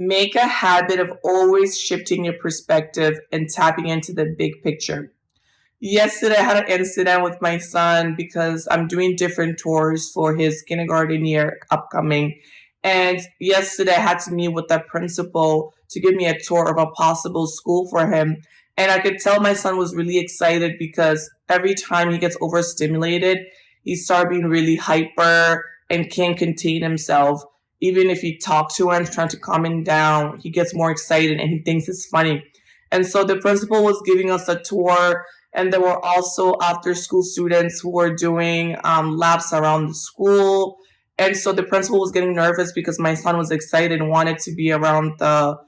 Make a habit of always shifting your perspective and tapping into the big picture. Yesterday, I had an incident with my son because I'm doing different tours for his kindergarten year upcoming. And yesterday, I had to meet with the principal to give me a tour of a possible school for him. And I could tell my son was really excited because every time he gets overstimulated, he started being really hyper and can't contain himself. Even if you talk to him, trying to calm him down, he gets more excited and he thinks it's funny. And so the principal was giving us a tour, and there were also after school students who were doing laps around the school. And so the principal was getting nervous because my son was excited and wanted to be around the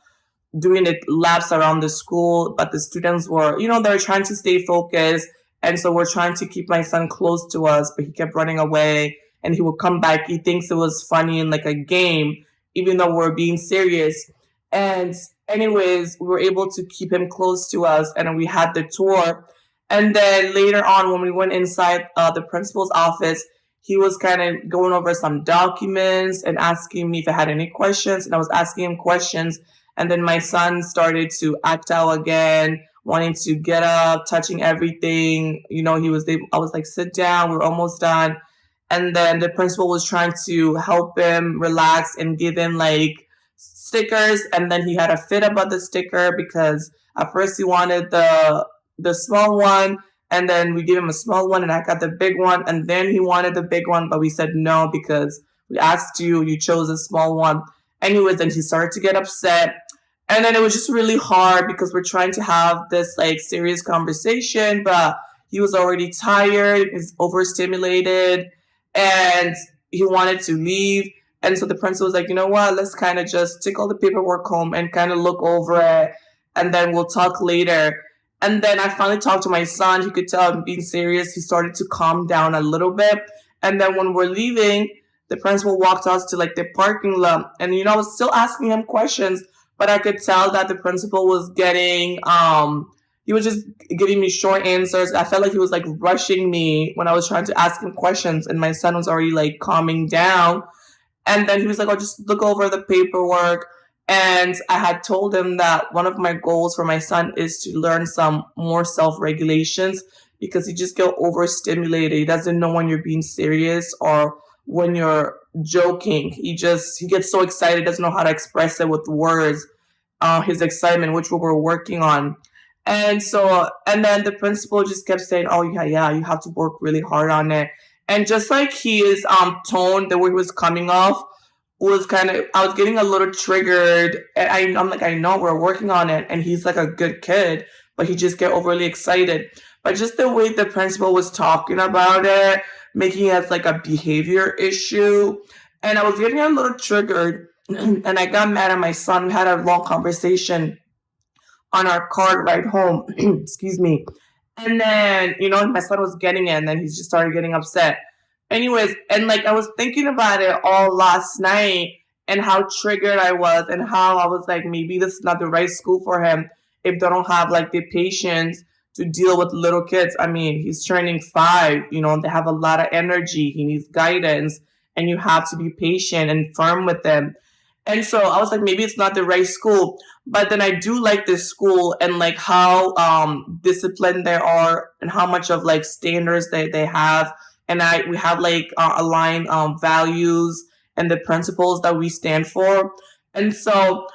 doing the laps around the school, but the students were, they were trying to stay focused. And so we're trying to keep my son close to us, but he kept running away and he would come back. He thinks it was funny in like a game, even though we're being serious. And anyways, we were able to keep him close to us and we had the tour. And then later on, when we went inside the principal's office, he was kind of going over some documents and asking me if I had any questions. And I was asking him questions. And then my son started to act out again, wanting to get up, touching everything. I was like, sit down, we're almost done. And then the principal was trying to help him relax and give him like stickers. And then he had a fit about the sticker because at first he wanted the small one, and then we gave him a small one and I got the big one, and then he wanted the big one, but we said no because we asked you chose a small one. Anyways, then he started to get upset. And then it was just really hard because we're trying to have this like serious conversation, but he was already tired, he's overstimulated, and he wanted to leave. And so the principal was like, you know what, let's kind of just take all the paperwork home and kind of look over it, and then we'll talk later. And then I finally talked to my son. He could tell I'm being serious. He started to calm down a little bit. And then when we're leaving, the principal walked us to like the parking lot. And, I was still asking him questions, but I could tell that the principal was he was just giving me short answers. I felt like he was like rushing me when I was trying to ask him questions. And my son was already like calming down. And then he was like, "I'll just look over the paperwork." And I had told him that one of my goals for my son is to learn some more self-regulations because he just get overstimulated. He doesn't know when you're being serious or when you're joking. He gets so excited, doesn't know how to express it with words, his excitement, which we were working on. And then the principal just kept saying, "Oh yeah, you have to work really hard on it." And just like his tone, the way he was coming off, was kind of, I was getting a little triggered. And I'm like, I know we're working on it, and he's like a good kid, but he just get overly excited. But just the way the principal was talking about it, making it as like a behavior issue, and I was getting a little triggered, and I got mad at my son. We had a long conversation on our car ride home. Excuse me. And then, my son was getting it, and then he just started getting upset. Anyways, and like I was thinking about it all last night and how triggered I was and how I was like, maybe this is not the right school for him if they don't have like the patience to deal with little kids. I mean, he's turning 5, they have a lot of energy. He needs guidance, and you have to be patient and firm with them. And so I was like, maybe it's not the right school. But then I do like this school and like how disciplined they are and how much of like standards they have. And we have like aligned values and the principles that we stand for. And so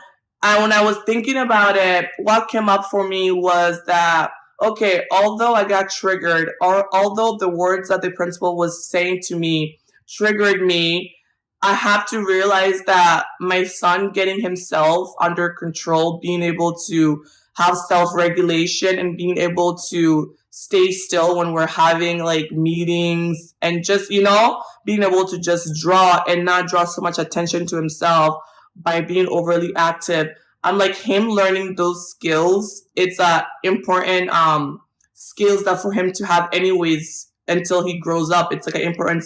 when I was thinking about it, what came up for me was that, okay, although I got triggered, or although the words that the principal was saying to me triggered me, I have to realize that my son getting himself under control, being able to have self-regulation and being able to stay still when we're having like meetings, and just, being able to just draw and not draw so much attention to himself by being overly active. I'm like, him learning those skills, it's important skills that for him to have anyways until he grows up. It's like an important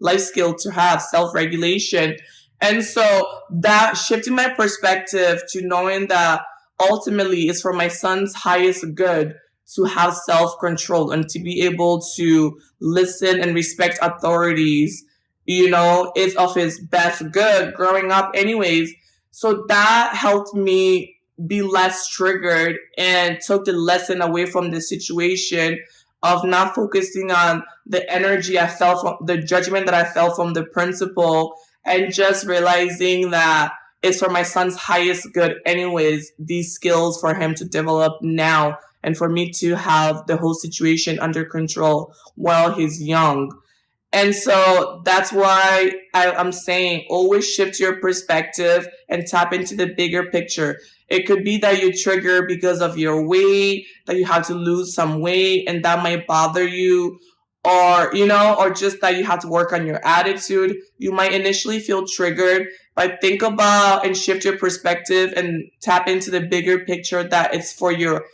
life skill to have, self-regulation. And so that shifting my perspective to knowing that ultimately it's for my son's highest good to have self-control and to be able to listen and respect authorities, is of his best good growing up anyways. So that helped me be less triggered and took the lesson away from the situation of not focusing on the energy I felt from the judgment that I felt from the principal, and just realizing that it's for my son's highest good anyways, these skills for him to develop now and for me to have the whole situation under control while he's young. And so that's why I'm saying always shift your perspective and tap into the bigger picture. It could be that you trigger because of your weight, that you have to lose some weight and that might bother you, or, or just that you have to work on your attitude. You might initially feel triggered, but think about and shift your perspective and tap into the bigger picture that it's for your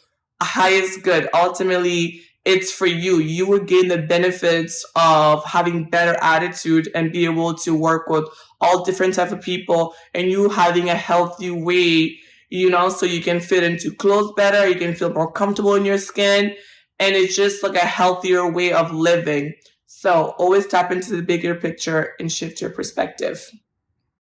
highest good. Ultimately, it's for you. You will gain the benefits of having better attitude and be able to work with all different type of people, and you having a healthy way, so you can fit into clothes better, you can feel more comfortable in your skin, and it's just like a healthier way of living. So always tap into the bigger picture and shift your perspective.